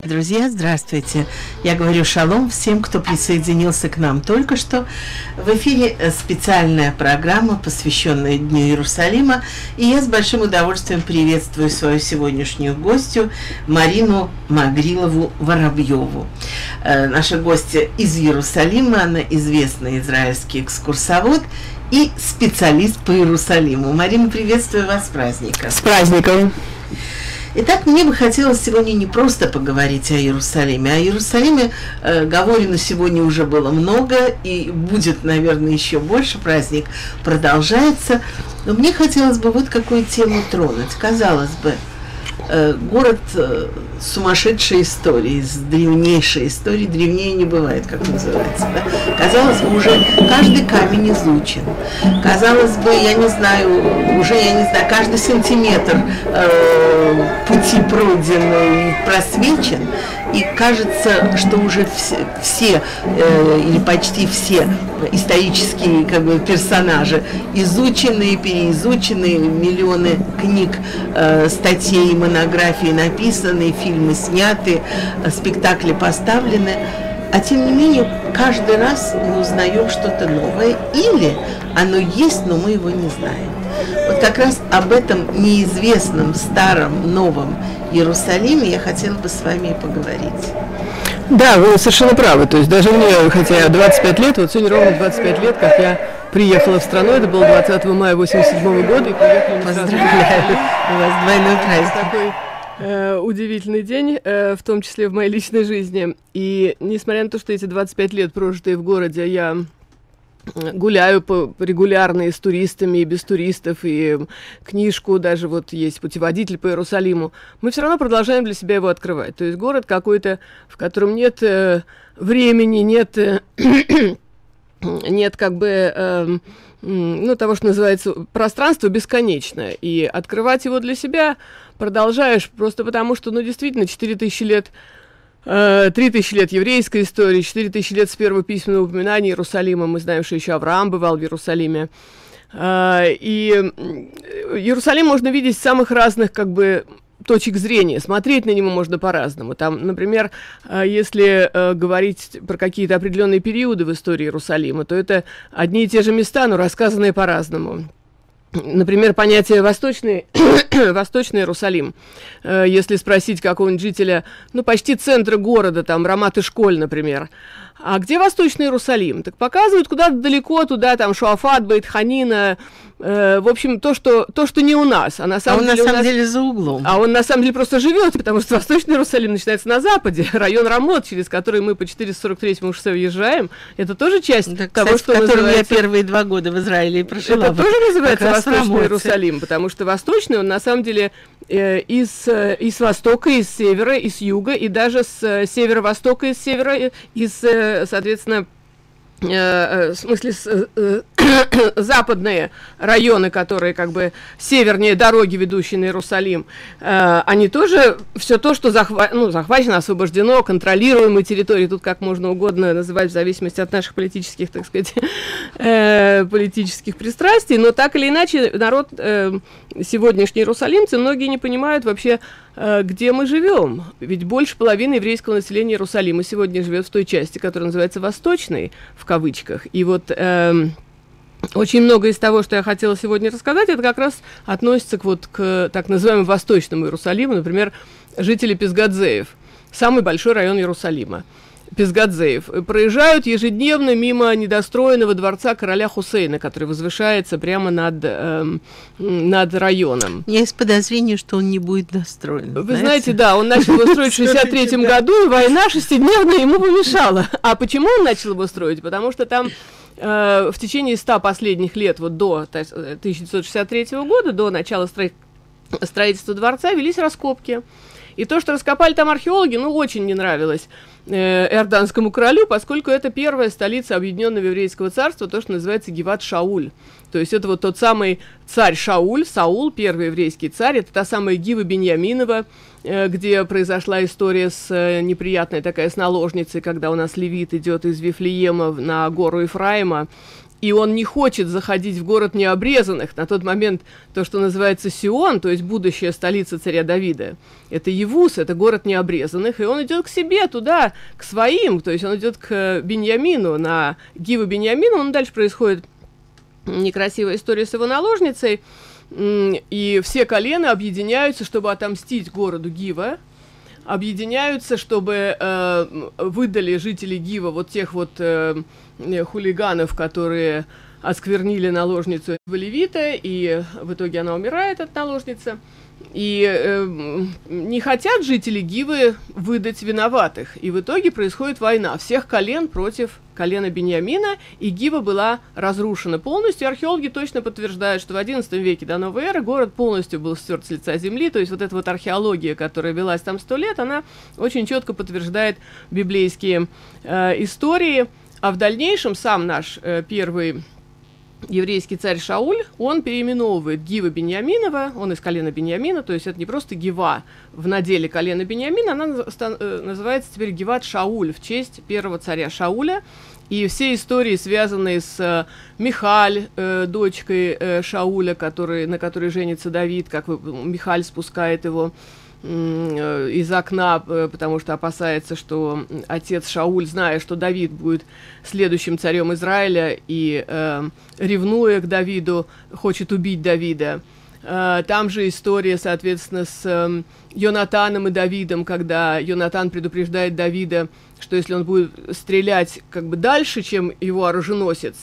Дорогие друзья, здравствуйте. Я говорю шалом всем, кто присоединился к нам только что. В эфире специальная программа, посвященная Дню Иерусалима. И я с большим удовольствием приветствую свою сегодняшнюю гостью Марину Магрилову-Воробьеву. Наша гостья из Иерусалима, она известный израильский экскурсовод и специалист по Иерусалиму. Марина, приветствую вас с праздником. С праздником! Итак, мне бы хотелось сегодня не просто поговорить о Иерусалиме. О Иерусалиме говорено сегодня уже было много, и будет, наверное, еще больше. Праздник продолжается. Но мне хотелось бы вот какую тему тронуть. Казалось бы, город сумасшедшей истории, с древнейшей историей, древнее не бывает, как называется. Да? Казалось бы, уже каждый камень изучен. Казалось бы, я не знаю, каждый сантиметр пути пройден и просвечен. И кажется, что уже все или почти все исторические персонажи изучены и переизучены, миллионы книг, статей, монографий написаны, фильмы сняты, спектакли поставлены. А тем не менее, каждый раз мы узнаем что-то новое, или оно есть, но мы его не знаем. Вот как раз об этом неизвестном, старом, новом Иерусалиме я хотела бы с вами поговорить. Да, вы совершенно правы. То есть даже мне, хотя 25 лет, вот сегодня ровно 25 лет, как я приехала в страну, это было 20 мая 87 года, и приехала... Поздравляю, у вас двойной праздник. Такой удивительный день, в том числе в моей личной жизни. И несмотря на то, что эти 25 лет, прожитые в городе, я гуляю регулярно и с туристами, и без туристов, и книжку, даже вот есть путеводитель по Иерусалиму, мы все равно продолжаем для себя его открывать. То есть город какой-то, в котором нет времени, нет того, что называется, пространство бесконечное. И открывать его для себя продолжаешь просто потому, что, действительно, 4000 лет 3000 лет еврейской истории, 4000 лет с первого письменного упоминания Иерусалима. Мы знаем, что еще Авраам бывал в Иерусалиме. И Иерусалим можно видеть с самых разных точек зрения. Смотреть на него можно по-разному. Там, например, если говорить про какие-то определенные периоды в истории Иерусалима, то это одни и те же места, но рассказанные по-разному. Например, понятие «восточный Иерусалим». Если спросить какого-нибудь жителя, почти центра города, там, Рамат-Эшколь, например, а где Восточный Иерусалим? Так показывают куда-то далеко, туда, там, Шуафат, Бейт-Ханина, в общем, то, что не у нас. А на самом деле за углом. А он на самом деле просто живет, потому что Восточный Иерусалим начинается на западе. Район Рамот, через который мы по 443-му шоссе въезжаем, это тоже часть того, что называется... я первые 2 года в Израиле прожила. Это тоже называется Восточный Иерусалим, потому что Восточный, он на самом деле из востока, из севера, из юга, и даже с северо-востока, из севера, соответственно, в смысле, западные районы, которые севернее дороги, ведущие на Иерусалим, они тоже все то, что захвачено, освобождено, контролируемые территории, тут как можно угодно называть в зависимости от наших политических, так сказать, политических пристрастий, но так или иначе народ, сегодняшние иерусалимцы, многие не понимают вообще, где мы живем. Ведь больше половины еврейского населения Иерусалима сегодня живет в той части, которая называется «восточной», в кавычках. И вот очень много из того, что я хотела сегодня рассказать, это как раз относится к так называемому Восточному Иерусалиму. Например, жители Писгадзеев, самый большой район Иерусалима. Писгадзеев проезжают ежедневно мимо недостроенного дворца короля Хусейна, который возвышается прямо над районом. У меня есть подозрение, что он не будет достроен. Вы знаете, да, он начал его строить в 1963 году, и война 6-дневная ему помешала. А почему он начал его строить? Потому что там в течение 100 последних лет, до 1963 года, до начала строительства дворца, велись раскопки. И то, что раскопали там археологи, очень не нравилось Иорданскому королю, поскольку это первая столица Объединенного Еврейского царства, то, что называется Гиват-Шауль. То есть это вот тот самый царь Шауль, Саул, первый еврейский царь, это та самая Гива Биньяминова, где произошла история с неприятной такая с наложницей, когда у нас левит идет из Вифлеема на гору Ефраима, и он не хочет заходить в город необрезанных. На тот момент то, что называется Сион, то есть будущая столица царя Давида, это Евус, это город необрезанных, и он идет к себе туда, к своим, то есть он идет к Биньямину, на Гиву Биньямину, ну, дальше происходит некрасивая история с его наложницей, и все колена объединяются, чтобы отомстить городу Гива, объединяются, чтобы выдали жители Гива вот тех вот хулиганов, которые осквернили наложницу левита, и в итоге она умирает, эта наложница. И не хотят жители Гивы выдать виноватых. И в итоге происходит война всех колен против колена Биньямина, и Гива была разрушена полностью. Археологи точно подтверждают, что в XI веке до новой эры город полностью был стерт с лица земли. То есть вот эта вот археология, которая велась там 100 лет, она очень четко подтверждает библейские истории. А в дальнейшем сам наш первый еврейский царь Шауль, он переименовывает Гива Биньяминова, он из колена Биньямина, то есть это не просто Гива в наделе колена Биньямина, она называется теперь Гиват Шауль в честь первого царя Шауля. И все истории, связанные с Михаль, дочкой Шауля, на которой женится Давид, как Михаль спускает его из окна, потому что опасается, что отец Шауль, зная, что Давид будет следующим царем Израиля, и ревнуя к Давиду, хочет убить Давида. Там же история, соответственно, с Йонатаном и Давидом, когда Йонатан предупреждает Давида, что если он будет стрелять как бы дальше, чем его оруженосец,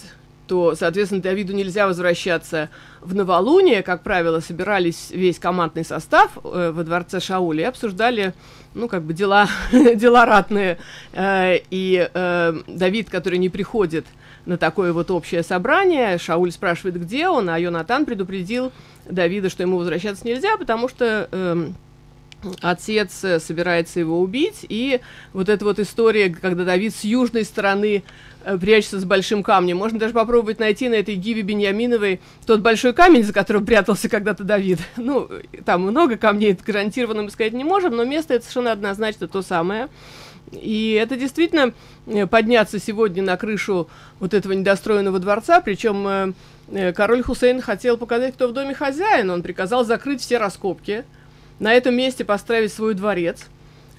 то, соответственно, Давиду нельзя возвращаться в новолуние. Как правило, собирались весь командный состав во дворце Шауля и обсуждали, ну, как бы дела ратные. И Давид, который не приходит на такое вот общее собрание, Шауль спрашивает, где он, а Йонатан предупредил Давида, что ему возвращаться нельзя, потому что отец собирается его убить. И вот эта вот история, когда Давид с южной стороны прячется с большим камнем. Можно даже попробовать найти на этой Гиве Биньяминовой тот большой камень, за которым прятался когда-то Давид. Ну, там много камней, гарантированно мы сказать не можем, но место это совершенно однозначно то самое. И это действительно подняться сегодня на крышу вот этого недостроенного дворца, причем король Хусейн хотел показать, кто в доме хозяин. Он приказал закрыть все раскопки, на этом месте поставить свой дворец.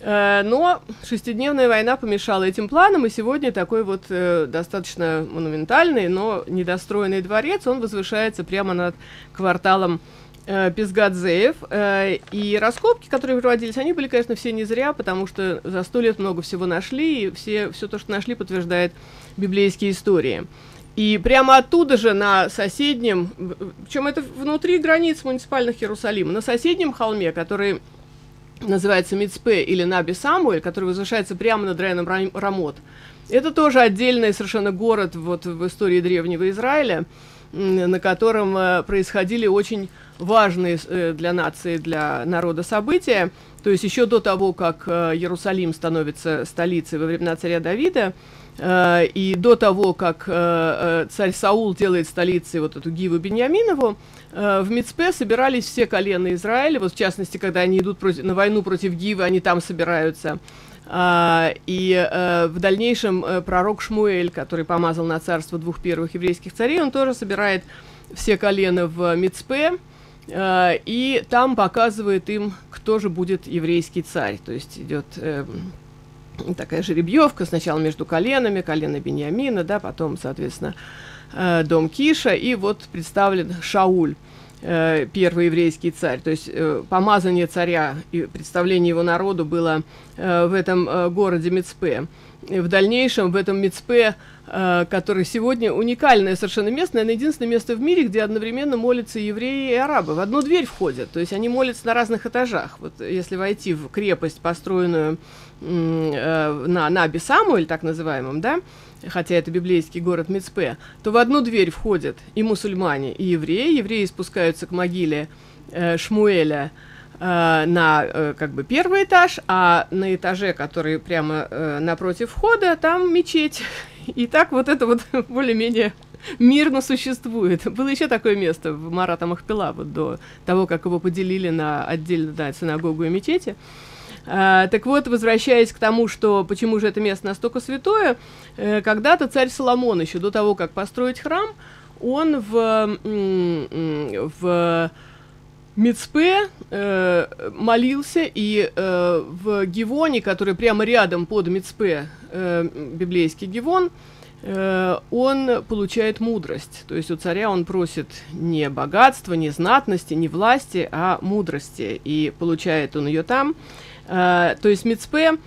Но шестидневная война помешала этим планам, и сегодня такой вот достаточно монументальный, но недостроенный дворец, он возвышается прямо над кварталом Песгадзеев. И раскопки, которые проводились, они были, конечно, все не зря, потому что за 100 лет много всего нашли, и все то, что нашли, подтверждает библейские истории. И прямо оттуда же на соседнем, причем это внутри границ муниципальных Иерусалима, на соседнем холме, который называется Мицпе или Наби Самуэль, который возвышается прямо над районом Рамот. Это тоже отдельный совершенно город вот в истории древнего Израиля, на котором происходили очень важные для нации, для народа события. То есть еще до того, как Иерусалим становится столицей во времена царя Давида, и до того, как царь Саул делает столицей вот эту Гиву Биньяминову, в Мицпе собирались все колена Израиля, вот в частности, когда они идут на войну против Гивы, они там собираются. И в дальнейшем пророк Шмуэль, который помазал на царство 2 первых еврейских царей, он тоже собирает все колена в Мицпе, и там показывает им, кто же будет еврейский царь. То есть идет такая жеребьевка сначала между коленами, колено Биньямина, да, потом, соответственно, дом Киша, и вот представлен Шауль, первый еврейский царь. То есть помазание царя и представление его народу было в этом городе Мицпе. И в дальнейшем в этом Мицпе, который сегодня уникальное совершенно место, наверное, единственное место в мире, где одновременно молятся евреи и арабы. В одну дверь входят, то есть они молятся на разных этажах. Вот если войти в крепость, построенную на Наби Самуэль, так называемом, да, хотя это библейский город Мицпе, то в одну дверь входят и мусульмане, и евреи. Евреи спускаются к могиле Шмуэля, на как бы первый этаж, а на этаже, который прямо напротив входа, там мечеть. И так вот это вот более-менее мирно существует. Было еще такое место в Марата Махпела, вот до того, как его поделили на отдельно, да, синагогу и мечети. Так вот, возвращаясь к тому, что почему же это место настолько святое, когда-то царь Соломон, еще до того, как построить храм, он в Мицпе молился, и в Гивоне, который прямо рядом под Мицпе, библейский Гивон, он получает мудрость. То есть у царя он просит не богатства, не знатности, не власти, а мудрости. И получает он ее там. То есть Мицпе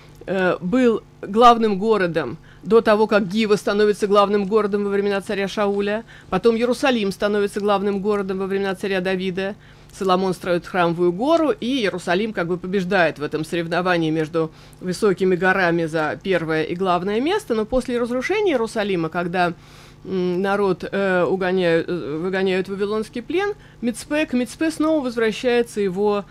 был главным городом до того, как Гива становится главным городом во времена царя Шауля. Потом Иерусалим становится главным городом во времена царя Давида. Соломон строит храмовую гору, и Иерусалим как бы побеждает в этом соревновании между высокими горами за первое и главное место. Но после разрушения Иерусалима, когда народ выгоняют в вавилонский плен, к Мицпе снова возвращается его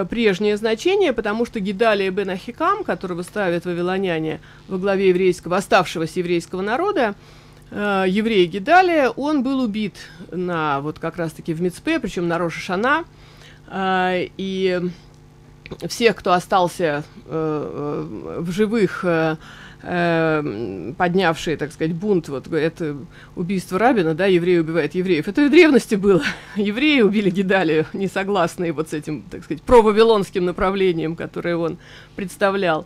прежнее значение, потому что Гедалия бен Ахикам, которого ставят вавилоняне во главе оставшегося еврейского народа, еврей Гедалия, он был убит вот как раз-таки в Мицпе, причем на Рош ха-Шана, и всех, кто остался в живых, поднявшие, так сказать, бунт, вот это убийство Рабина, да, евреи убивают евреев, это и в древности было. Евреи убили Гедалию, не согласные вот с этим, так сказать, провавилонским направлением, которое он представлял.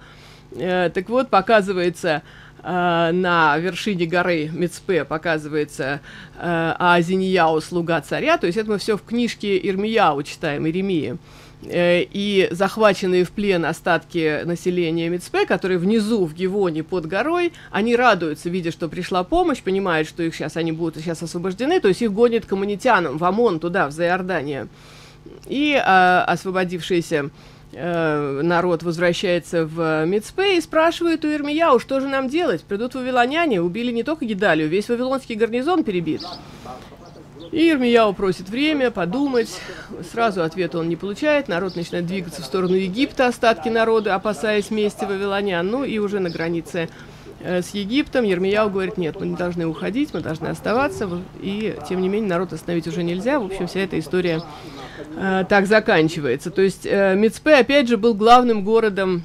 Так вот, показывается на вершине горы Мицпе, показывается Аазиньяу, слуга царя, то есть это мы все в книжке Ирмияу читаем, Иеремии. И захваченные в плен остатки населения Мицпе, которые внизу, в Гивоне, под горой, они радуются, видя, что пришла помощь, понимают, что они будут сейчас освобождены, то есть их гонят к аммонитянам, в Амон, туда, в Заиордание. И освободившийся народ возвращается в Мицпе и спрашивает у Ирмияу, что же нам делать? Придут вавилоняне, убили не только Гедалию, весь вавилонский гарнизон перебит. И Ирмияу просит время подумать, сразу ответа он не получает, народ начинает двигаться в сторону Египта, остатки народа, опасаясь мести вавилонян, ну и уже на границе с Египтом Ирмияу говорит, нет, мы не должны уходить, мы должны оставаться, и тем не менее народ остановить уже нельзя, в общем, вся эта история так заканчивается. То есть Мицпе, опять же, был главным городом,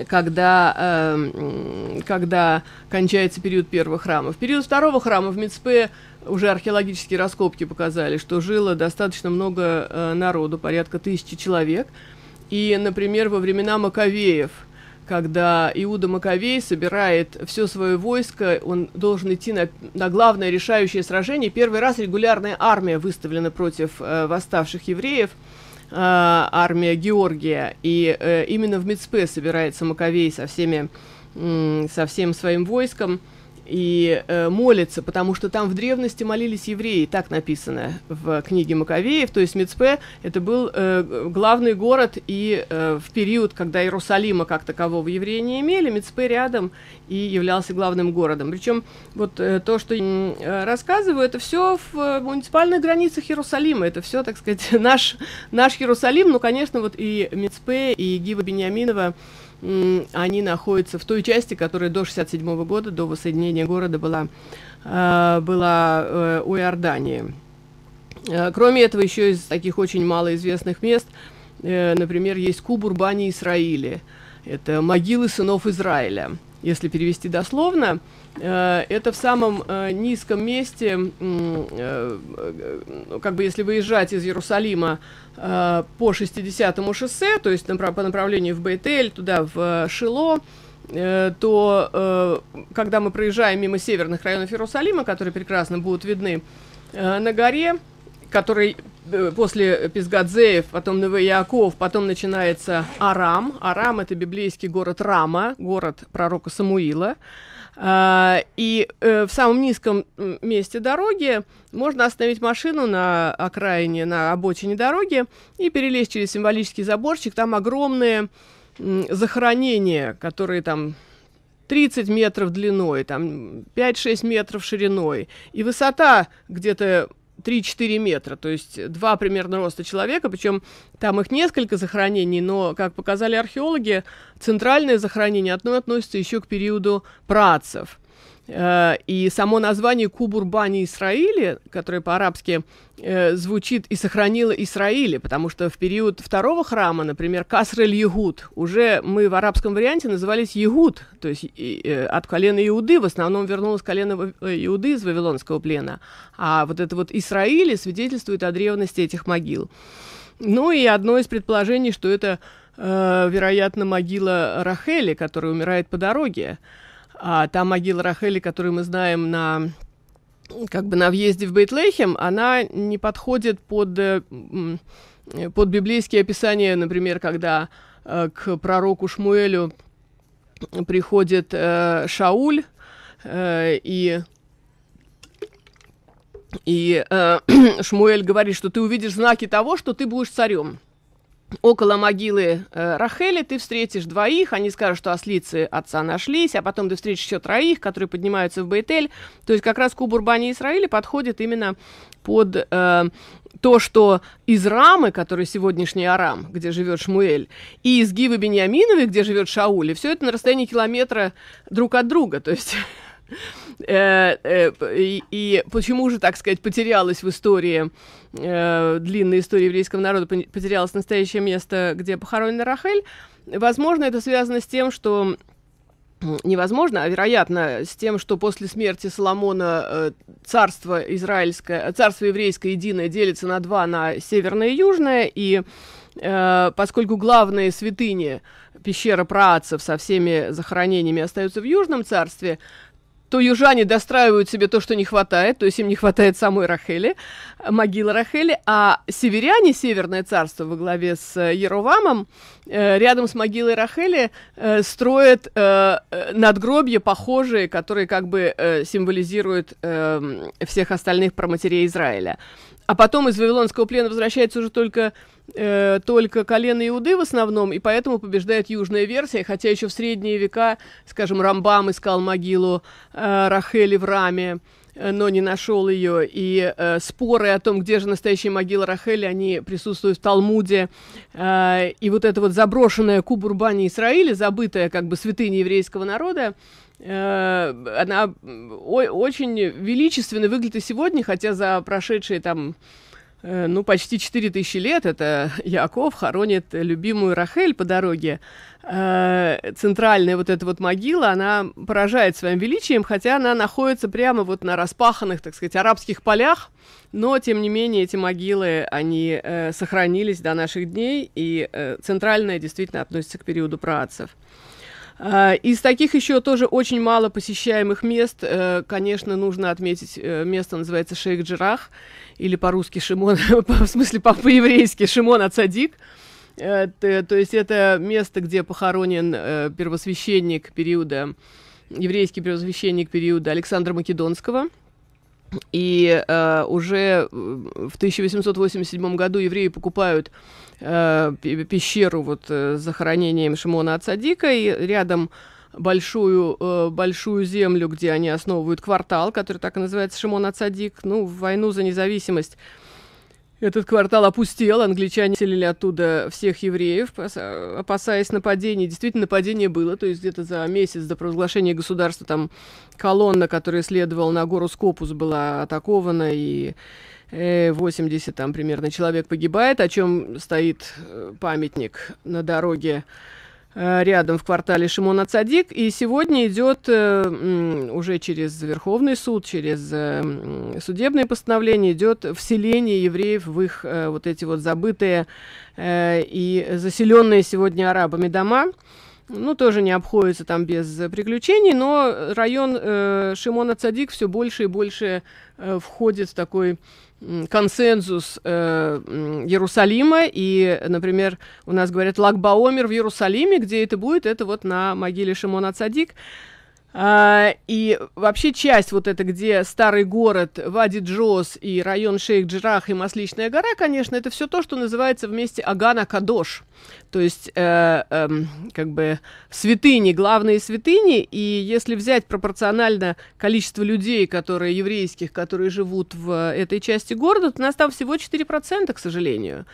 когда кончается период первого храма. В период второго храма в Мицпе уже археологические раскопки показали, что жило достаточно много народу, порядка 1000 человек. И, например, во времена Маковеев, когда Иуда Маковей собирает все свое войско, он должен идти на главное решающее сражение. Первый раз регулярная армия выставлена против восставших евреев, армия Георгия. И именно в Мицпе собирается Маковей со всем своим войском и молится, потому что там в древности молились евреи, так написано в книге Маковеев, то есть Мицпе это был главный город, и в период, когда Иерусалима как такового евреи не имели, Мицпе рядом и являлся главным городом. Причем вот то, что я рассказываю, это все в муниципальных границах Иерусалима, это все, так сказать, наш Иерусалим, ну, конечно, вот и Мицпе, и Гива Биньяминова, они находятся в той части, которая до 1967 года, до воссоединения города, была у Иордании. Кроме этого, еще из таких очень малоизвестных мест, например, есть Кубур Бани Исраиле. Это могилы сынов Израиля. Если перевести дословно, это в самом низком месте, как бы если выезжать из Иерусалима по 60-му шоссе, то есть по направлению в Бейт-Эль, туда в Шило, то когда мы проезжаем мимо северных районов Иерусалима, которые прекрасно будут видны на горе, который после Писгадзеев, потом Неве-Яаков, потом начинается Арам. Арам — это библейский город Рама, город пророка Самуила. И в самом низком месте дороги можно остановить машину на окраине, на обочине дороги и перелезть через символический заборчик. Там огромные захоронения, которые там 30 метров длиной, там 5-6 метров шириной. И высота где-то 3-4 метра, то есть 2 примерно роста человека, причем там их несколько захоронений, но, как показали археологи, центральное захоронение относится еще к периоду праотцев. И само название Кубур Бани Исраили, которое по-арабски звучит «и сохранило Исраили», потому что в период второго храма, например, Каср-эль-Егуд, уже мы в арабском варианте назывались Егуд, то есть от колена Иуды, в основном вернулось колено Иуды из Вавилонского плена. А вот это вот Исраили свидетельствует о древности этих могил. Ну и одно из предположений, что это, вероятно, могила Рахели, которая умирает по дороге. А та могила Рахели, которую мы знаем на въезде в Бейт-Лехем, она не подходит под библейские описания, например, когда к пророку Шмуэлю приходит Шауль и Шмуэль говорит, что ты увидишь знаки того, что ты будешь царем. Около могилы Рахели ты встретишь двоих, они скажут, что ослицы отца нашлись, а потом ты встретишь еще троих, которые поднимаются в Бейт-Эль. То есть как раз Кубур Бани Исраили подходит именно под то, что из Рамы, который сегодняшний Арам, где живет Шмуэль, и из Гивы Беньяминовой, где живет Шауль, и все это на расстоянии километра друг от друга. То есть и почему же, так сказать, потерялась в истории, длинной истории еврейского народа, потерялось настоящее место, где похоронена Рахель? Возможно, это связано с тем, что... Невозможно, а вероятно, с тем, что после смерти Соломона царство еврейское единое делится на два, на северное и южное, и поскольку главные святыни, пещера праотцев со всеми захоронениями остаются в Южном царстве, то южане достраивают себе то, что не хватает, то есть им не хватает самой Рахели, могилы Рахели, а северяне, Северное царство во главе с Еровамом, рядом с могилой Рахели строят надгробья похожие, которые как бы символизируют всех остальных праматерей Израиля. А потом из Вавилонского плена возвращается уже только колено Иуды в основном, и поэтому побеждает южная версия, хотя еще в средние века, скажем, Рамбам искал могилу Рахели в Раме, но не нашел ее, и споры о том, где же настоящая могила Рахели, они присутствуют в Талмуде, и вот эта вот заброшенная Кубур Бани Исраили, забытая как бы святыня еврейского народа, она очень величественно выглядит и сегодня, хотя за прошедшие там почти 4000 лет это Яаков хоронит любимую Рахель по дороге. Центральная вот эта вот могила, она поражает своим величием, хотя она находится прямо вот на распаханных, так сказать, арабских полях, но, тем не менее, эти могилы, они сохранились до наших дней, и центральная действительно относится к периоду праотцев. Из таких еще тоже очень мало посещаемых мест, конечно, нужно отметить место, называется Шейх-Джерах, или по-русски Шимон, в смысле по-еврейски Шимон ацадик. То есть это место, где похоронен еврейский первосвященник периода Александра Македонского. И уже в 1887 году евреи покупают пещеру вот с захоронением Шимона ацадика, и рядом большую землю, где они основывают квартал, который так и называется Шимон ацадик. Ну, в войну за независимость этот квартал опустел, англичане селили оттуда всех евреев, опасаясь нападений. Действительно, нападение было, то есть где-то за месяц до провозглашения государства там колонна, которая следовала на гору Скопус, была атакована, и 80 там примерно человек погибает, о чем стоит памятник на дороге рядом в квартале Шимон ацадик, и сегодня идет уже через Верховный суд, через судебные постановления идет вселение евреев в их вот эти вот забытые и заселенные сегодня арабами дома. Ну, тоже не обходится там без приключений, но район Шимон ацадик все больше и больше входит в такой консенсус Иерусалима, и, например, у нас говорят Lag BaOmer в Иерусалиме, где это будет, это вот на могиле Шимон ацадик. И вообще часть вот эта, где старый город, Вади-Джоз и район Шейх-Джарах и Масличная гора, конечно, это все то, что называется вместе Агана-Кадош. То есть, как бы, святыни, главные святыни. И если взять пропорционально количество людей, которые еврейских, которые живут в этой части города, то у нас там всего 4%, к сожалению.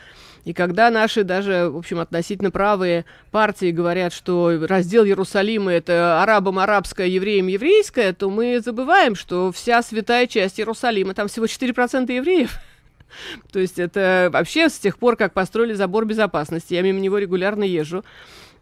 И когда наши даже, в общем, относительно правые партии говорят, что раздел Иерусалима — это арабам арабское, евреям еврейское, то мы забываем, что вся святая часть Иерусалима, там всего 4% евреев. То есть это вообще с тех пор, как построили забор безопасности, я мимо него регулярно езжу,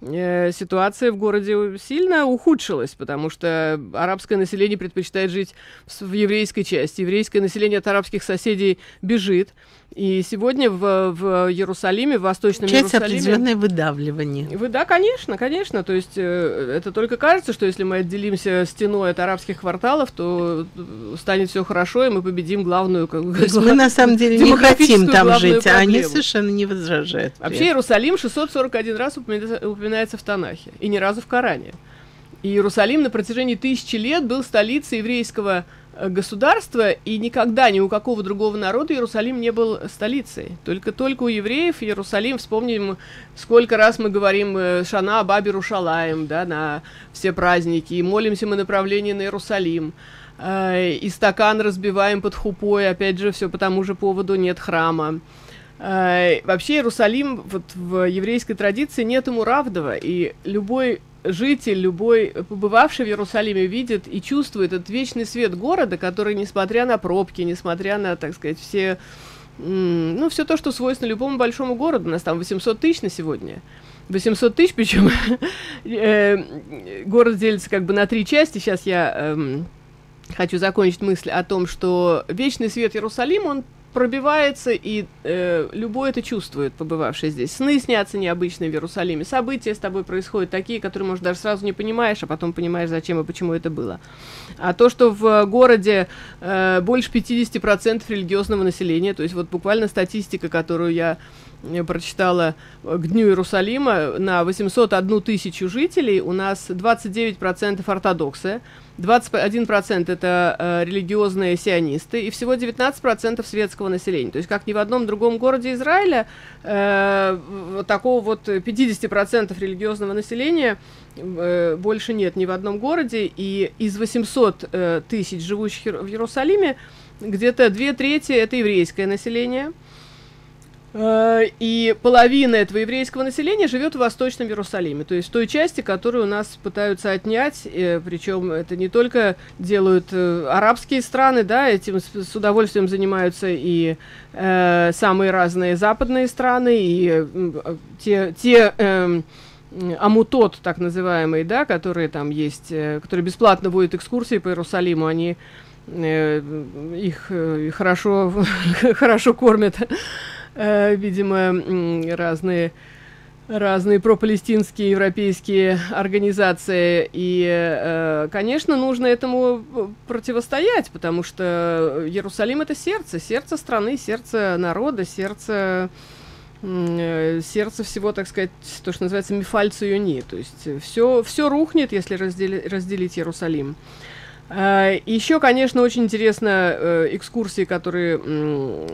ситуация в городе сильно ухудшилась, потому что арабское население предпочитает жить в еврейской части. Еврейское население от арабских соседей бежит. И сегодня в Иерусалиме, в Восточном Получается Иерусалиме... определенное выдавливание. Да, конечно, конечно. То есть это только кажется, что если мы отделимся стеной от арабских кварталов, то станет все хорошо, и мы победим главную... То есть мы на самом деле не хотим там жить, проблему. А они совершенно не возражают. Вообще Иерусалим 641 раз упоминается в Танахе, и ни разу в Коране. И Иерусалим на протяжении 1000 лет был столицей еврейского государства, и никогда ни у какого другого народа Иерусалим не был столицей. Только у евреев Иерусалим, вспомним, сколько раз мы говорим «Шана Баби Рушалаем», да, на все праздники, и молимся мы направление на Иерусалим, и стакан разбиваем под хупой, опять же, все по тому же поводу, нет храма. Вообще Иерусалим, вот в еврейской традиции нет ему равного, и любой житель, любой побывавший в Иерусалиме видит и чувствует этот вечный свет города, который, несмотря на пробки, несмотря на, так сказать, все то, что свойственно любому большому городу, у нас там 800 тысяч на сегодня, 800 тысяч, причем город делится как бы на 3 части. Сейчас я хочу закончить мысль о том, что вечный свет Иерусалима, он пробивается, и любой это чувствует, побывавший здесь. Сны снятся необычные в Иерусалиме, события с тобой происходят такие, которые, может, даже сразу не понимаешь, а потом понимаешь, зачем и почему это было. А то, что в городе больше 50% религиозного населения, то есть вот буквально статистика, которую я прочитала к Дню Иерусалима, на 801 тысячу жителей у нас 29% ортодоксы, 21% это религиозные сионисты и всего 19% светского населения. То есть как ни в одном другом городе Израиля такого вот 50% религиозного населения больше нет ни в одном городе. И из 800 тысяч живущих в Иерусалиме где-то 2/3 это еврейское население. И половина этого еврейского населения живет в Восточном Иерусалиме, то есть в той части, которую у нас пытаются отнять, причем это не только делают арабские страны, да, этим с удовольствием занимаются и самые разные западные страны, и те амутот, так называемые, да, которые там есть, которые бесплатно водят экскурсии по Иерусалиму, они их хорошо кормят. Видимо, разные пропалестинские европейские организации. И, конечно, нужно этому противостоять, потому что Иерусалим — это сердце страны, сердце народа, сердце всего, так сказать, то, что называется мифаль циони. То есть все рухнет, если разделить Иерусалим. Еще, конечно, очень интересно экскурсии, которые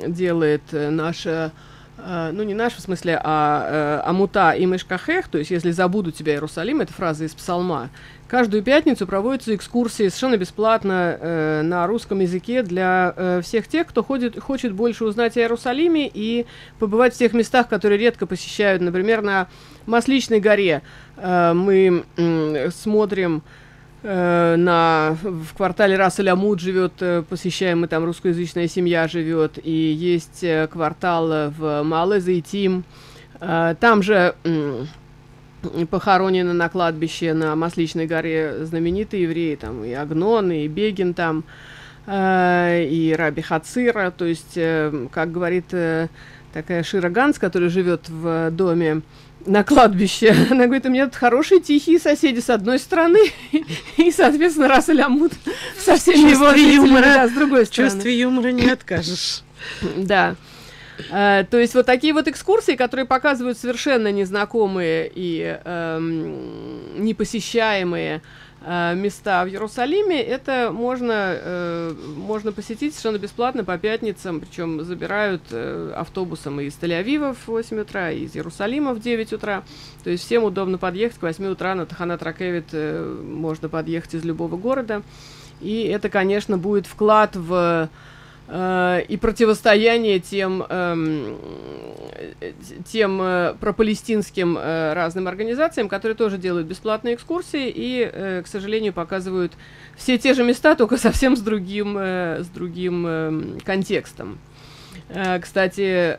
делает наша, не наша в смысле, а Амута и Мешкахех, то есть «Если забуду тебя, Иерусалим», это фраза из Псалма. Каждую пятницу проводятся экскурсии совершенно бесплатно на русском языке для всех тех, кто хочет больше узнать о Иерусалиме и побывать в тех местах, которые редко посещают. Например, на Масличной горе мы смотрим в квартале Рас-эль-Амуд живет, посещаемый там русскоязычная семья живет, и есть квартал в Маале-Зейтим, там же похоронены на кладбище на Масличной горе знаменитые евреи, там и Агнон, и Бегин там, и Раби Хацира, то есть, как говорит такая Шира Ганс, которая живет в доме на кладбище. Она говорит, у меня тут хорошие тихие соседи с одной стороны, и, соответственно, Рас-эль-Амуд со всеми его жителями, да, с другой стороны. Чувстве юмора не откажешь. Да. То есть вот такие вот экскурсии, которые показывают совершенно незнакомые и непосещаемые места в Иерусалиме, это можно посетить совершенно бесплатно по пятницам, причем забирают автобусом и из Тель-Авива в 8 утра, и из Иерусалима в 9 утра. То есть всем удобно подъехать к 8 утра на Таханат Ракевит, можно подъехать из любого города. И это, конечно, будет вклад в и противостояние тем пропалестинским разным организациям, которые тоже делают бесплатные экскурсии и, к сожалению, показывают все те же места, только совсем с другим контекстом. Кстати,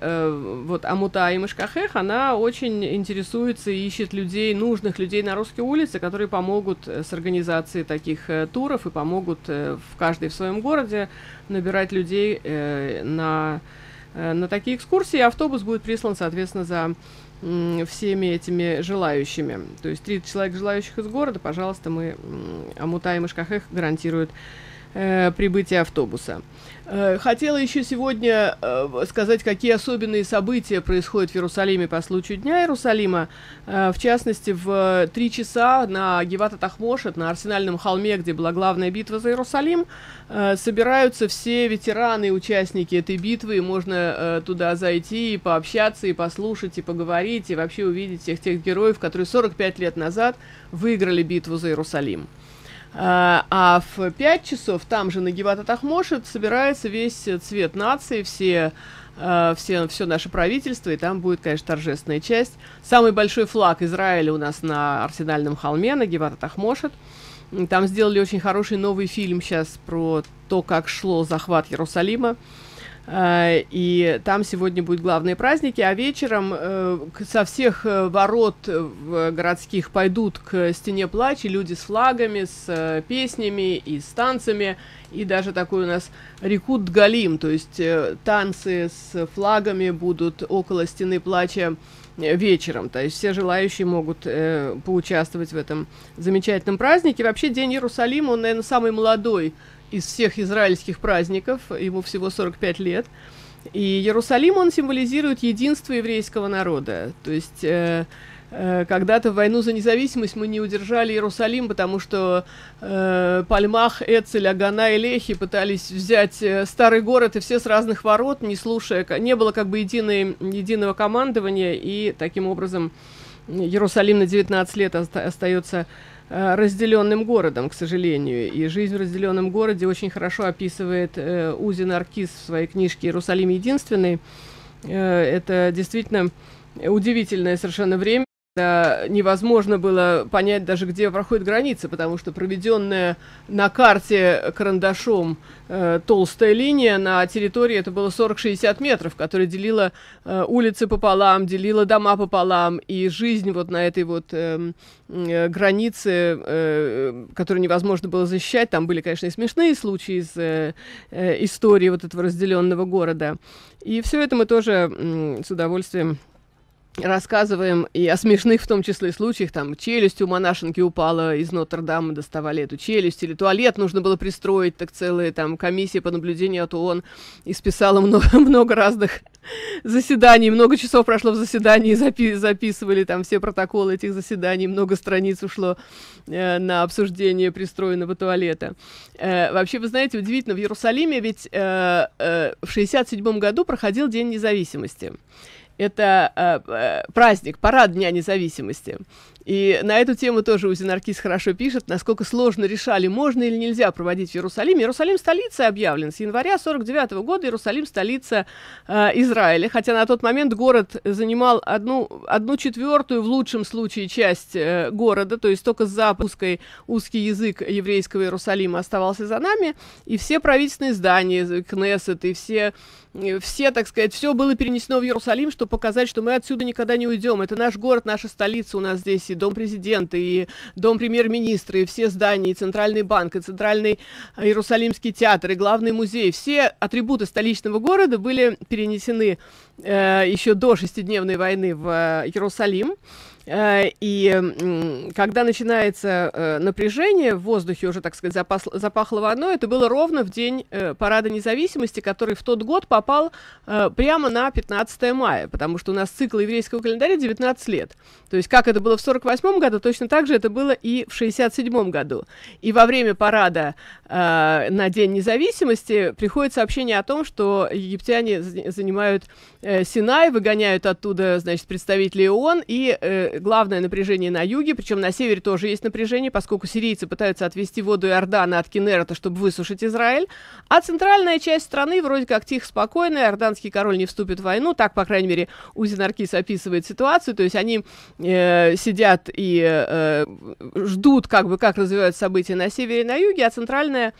вот Амута Имешкахех, она очень интересуется и ищет людей, нужных людей на русской улице, которые помогут с организацией таких туров и помогут в каждой в своем городе набирать людей на такие экскурсии. Автобус будет прислан, соответственно, за всеми этими желающими. То есть 30 человек, желающих из города, пожалуйста, Амута Имешкахех гарантирует прибытие автобуса. Хотела еще сегодня сказать, какие особенные события происходят в Иерусалиме по случаю Дня Иерусалима. В частности, в 3 часа на Геват ат-Тахмошет, на Арсенальном холме, где была главная битва за Иерусалим, собираются все ветераны и участники этой битвы, и можно туда зайти и пообщаться, и послушать, и поговорить, и вообще увидеть всех тех героев, которые 45 лет назад выиграли битву за Иерусалим. А в 5 часов там же на Геват ат-Тахмошет собирается весь цвет нации, все наше правительство, и там будет, конечно, торжественная часть. Самый большой флаг Израиля у нас на Арсенальном холме, на Геват ат-Тахмошет. Там сделали очень хороший новый фильм сейчас про то, как шло захват Иерусалима. И там сегодня будут главные праздники, а вечером со всех ворот городских пойдут к стене плача люди с флагами, с песнями и с танцами, и даже такой у нас Рикут Галим, то есть танцы с флагами будут около стены плача вечером, то есть все желающие могут поучаствовать в этом замечательном празднике. Вообще День Иерусалима, он, наверное, самый молодой из всех израильских праздников, ему всего 45 лет. И Иерусалим, он символизирует единство еврейского народа. То есть когда-то в войну за независимость мы не удержали Иерусалим, потому что Пальмах, Эцель, Агана и Лехи пытались взять старый город, и все с разных ворот, не слушая, не было как бы единого командования, и таким образом Иерусалим на 19 лет остается разделенным городом, к сожалению. И жизнь в разделенном городе очень хорошо описывает Узи Наркис в своей книжке «Иерусалим единственный». Это действительно удивительное совершенно время. Невозможно было понять даже, где проходит граница, потому что проведенная на карте карандашом толстая линия на территории, это было 40-60 метров, которая делила улицы пополам, делила дома пополам, и жизнь вот на этой вот границе, которую невозможно было защищать. Там были, конечно, и смешные случаи из истории вот этого разделенного города. И все это мы тоже с удовольствием рассказываем и о смешных в том числе случаях. Там челюсть у монашенки упала из Нотр-Дама, доставали эту челюсть, или туалет нужно было пристроить, так целая там комиссия по наблюдению от ООН исписала много разных заседаний, много часов прошло в заседании, записывали там все протоколы этих заседаний, много страниц ушло на обсуждение пристроенного туалета. Вообще, вы знаете, удивительно, в Иерусалиме ведь в 1967 году проходил День независимости. Это праздник, парад Дня независимости. И на эту тему тоже Узи Наркис хорошо пишет, насколько сложно решали, можно или нельзя проводить в Иерусалиме. Иерусалим столицей объявлен. С января 1949 года Иерусалим столица Израиля, хотя на тот момент город занимал одну четвертую, в лучшем случае, часть города, то есть только с запуской узкий язык еврейского Иерусалима оставался за нами, и все правительственные здания, Кнессет, и все, так сказать, все было перенесено в Иерусалим, чтобы показать, что мы отсюда никогда не уйдем. Это наш город, наша столица, у нас здесь и дом президента, и дом премьер-министра, и все здания, и Центральный банк, и Центральный Иерусалимский театр, и главный музей. Все атрибуты столичного города были перенесены еще до шестидневной войны в Иерусалим. И когда начинается напряжение, в воздухе уже, так сказать, запахло войной, это было ровно в день Парада независимости, который в тот год попал прямо на 15 мая, потому что у нас цикл еврейского календаря 19 лет. То есть как это было в 1948 году, точно так же это было и в 1967 году. И во время парада на День независимости приходит сообщение о том, что египтяне занимают Синай, выгоняют оттуда, значит, представителей ООН, и главное напряжение на юге, причем на севере тоже есть напряжение, поскольку сирийцы пытаются отвести воду Иордана от Кинерета, чтобы высушить Израиль, а центральная часть страны вроде как тихо, спокойная, иорданский король не вступит в войну, так, по крайней мере, Узи Наркис описывает ситуацию, то есть они сидят и ждут, как развиваются события на севере и на юге, а центральная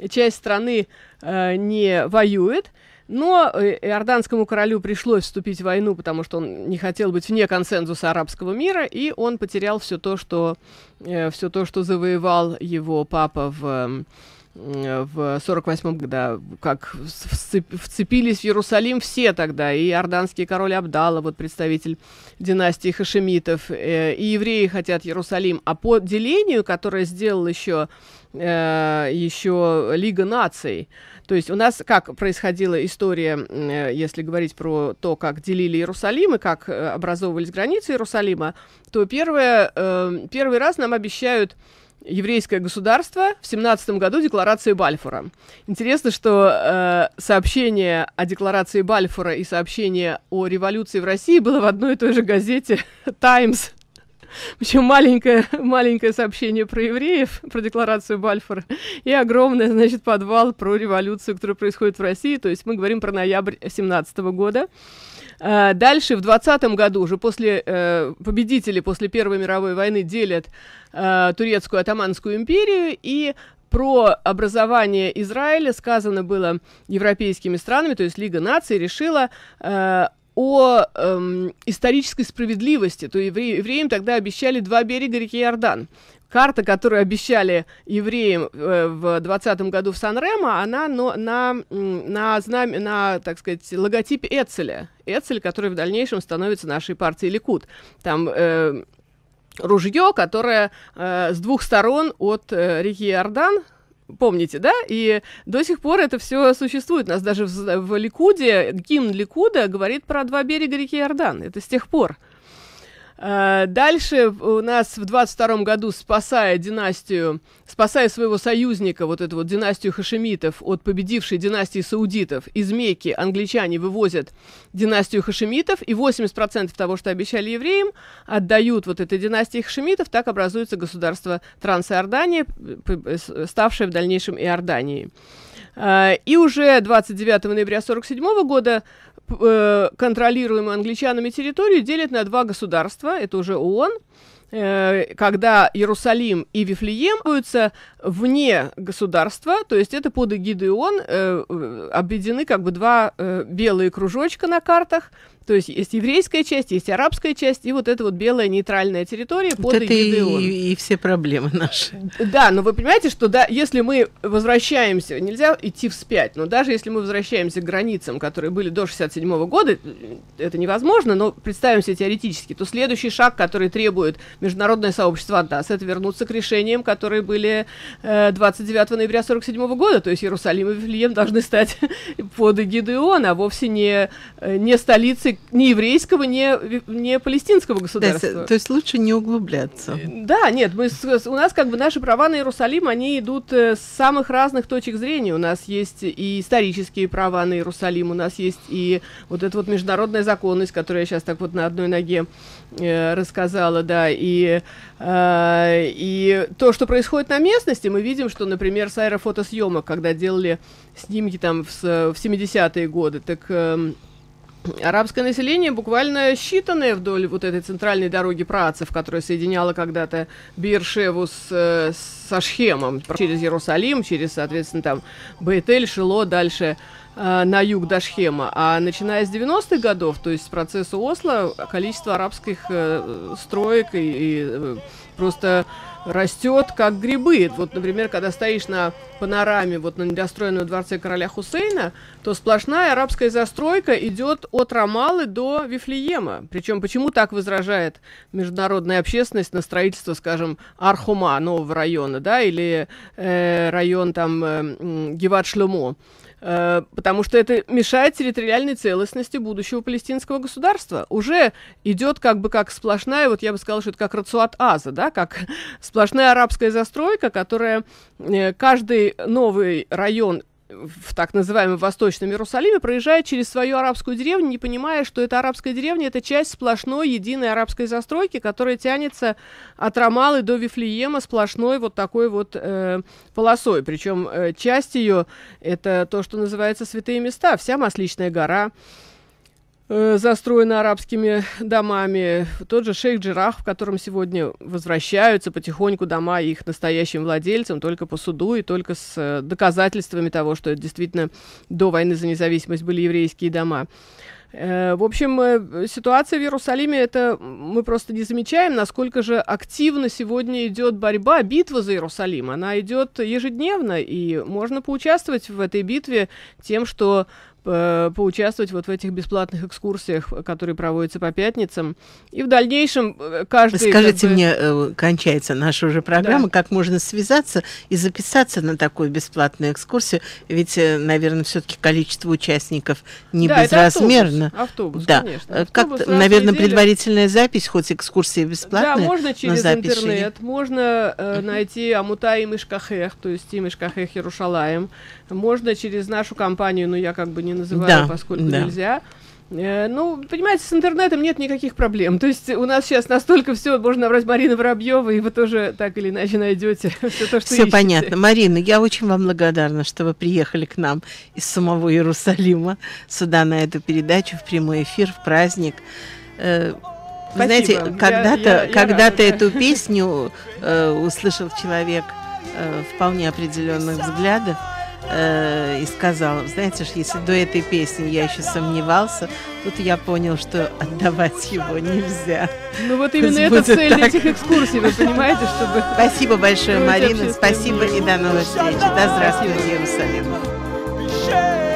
часть страны не воюет. Но иорданскому королю пришлось вступить в войну, потому что он не хотел быть вне консенсуса арабского мира, и он потерял все то, что завоевал его папа в 48-м, когда как вцепились в Иерусалим все тогда, и иорданский король Абдалла, вот представитель династии хашемитов, и евреи хотят Иерусалим, а по делению, которое сделал еще Лига наций. То есть у нас как происходила история, если говорить про то, как делили Иерусалим и как образовывались границы Иерусалима, то первый раз нам обещают еврейское государство в 17 году декларации Бальфура. Интересно, что сообщение о декларации Бальфура и сообщение о революции в России было в одной и той же газете «Таймс». Причем маленькое сообщение про евреев, про декларацию Бальфура, и огромное, значит, подвал про революцию, которая происходит в России. То есть мы говорим про ноябрь 17 года. Дальше, в 20 году, уже победители после Первой мировой войны делят Турецкую Отоманскую империю, и про образование Израиля сказано было европейскими странами, то есть Лига наций решила о исторической справедливости. То евреям тогда обещали 2 берега реки Иордан. Карта, которую обещали евреям в 20 году в Сан-Ремо, она на, так сказать, логотипе Эцеля. Эцель, который в дальнейшем становится нашей партией Ликуд. Там ружье, которое с 2 сторон от реки Иордан. Помните, да? И до сих пор это все существует. У нас даже в Ликуде, гимн Ликуда говорит про 2 берега реки Иордан. Это с тех пор. Дальше у нас в 22 году, спасая своего союзника, вот эту вот династию хашемитов от победившей династии саудитов, из Мекки англичане вывозят династию хашемитов, и 80% того, что обещали евреям, отдают вот этой династии хашемитов, так образуется государство Трансиордания, ставшее в дальнейшем Иорданией. И уже 29 ноября 1947 года контролируемую англичанами территорию делят на 2 государства, это уже ООН, когда Иерусалим и Вифлеем находятся вне государства, то есть это под эгидой ООН обведены как бы 2 белые кружочка на картах, то есть есть еврейская часть, есть арабская часть, и вот эта вот белая нейтральная территория под эгидой ООН. И все проблемы наши. Да, но вы понимаете, что да, если мы возвращаемся, нельзя идти вспять, но даже если мы возвращаемся к границам, которые были до 1967 года, это невозможно, но представим себе теоретически, то следующий шаг, который требует международное сообщество от нас, это вернуться к решениям, которые были 29 ноября 1947 года, то есть Иерусалим и Вифлеем должны стать под эгидой ООН, а вовсе не столицей ни еврейского, ни палестинского государства. То есть лучше не углубляться. Да, нет, у нас как бы наши права на Иерусалим, они идут с самых разных точек зрения. У нас есть и исторические права на Иерусалим, у нас есть и вот эта вот международная законность, которую я сейчас так вот на одной ноге рассказала, да, и то, что происходит на местности, мы видим, что, например, с аэрофотосъемок, когда делали снимки там в 70-е годы, так арабское население буквально считанное вдоль вот этой центральной дороги працев, которая соединяла когда-то Беэр-Шеву со Шхемом, через Иерусалим, через, соответственно, там Бейт-Эль, Шило, дальше на юг до Шхема. А начиная с 90-х годов, то есть с процесса Осло, количество арабских строек и просто растет как грибы. Вот, например, когда стоишь на панораме, вот на недостроенном дворце короля Хусейна, то сплошная арабская застройка идет от Рамаллы до Вифлеема. Причем почему так возражает международная общественность на строительство, скажем, Ар-Хума, нового района, да, или район там Геват-Шломо? Потому что это мешает территориальной целостности будущего палестинского государства. Уже идет как бы как сплошная, вот я бы сказала, что это как Рацуат-Аза, да, как сплошная арабская застройка, которая каждый новый район в так называемом Восточном Иерусалиме проезжает через свою арабскую деревню, не понимая, что эта арабская деревня — это часть сплошной единой арабской застройки, которая тянется от Рамаллы до Вифлеема сплошной вот такой вот полосой. Причем часть ее — это то, что называется святые места. Вся Масличная гора застроена арабскими домами. Тот же Шейх-Джерах, в котором сегодня возвращаются потихоньку дома их настоящим владельцам, только по суду и только с доказательствами того, что это действительно до войны за независимость были еврейские дома. В общем, ситуация в Иерусалиме, это мы просто не замечаем, насколько же активно сегодня идет борьба, битва за Иерусалим. Она идет ежедневно, и можно поучаствовать в этой битве тем, что поучаствовать вот в этих бесплатных экскурсиях, которые проводятся по пятницам. И в дальнейшем каждый... Скажите мне, кончается наша уже программа, да, как можно связаться и записаться на такую бесплатную экскурсию? Ведь, наверное, все-таки количество участников не безразмерно. Автобус, да, конечно. Как-то, наверное, предварительная запись, хоть экскурсия бесплатная. Да, можно через интернет, можно найти Амутай Имишкахех, то есть Имишкахех Иерушалаем. Можно через нашу компанию, но я как бы не называю, поскольку нельзя. Ну, понимаете, с интернетом нет никаких проблем. То есть у нас сейчас настолько все, можно набрать Марина Воробьева, и вы тоже так или иначе найдете все то, что ищете. Все понятно. Марина, я очень вам благодарна, что вы приехали к нам из самого Иерусалима сюда на эту передачу, в прямой эфир, в праздник. Вы знаете, когда-то эту песню услышал человек вполне определенных взглядов, и сказал, знаете, если до этой песни я еще сомневался, тут я понял, что отдавать его нельзя. Ну вот именно это цель этих экскурсий, вы понимаете, чтобы... Спасибо большое, Марина, спасибо и до новых встреч. Да здравствует Иерусалим.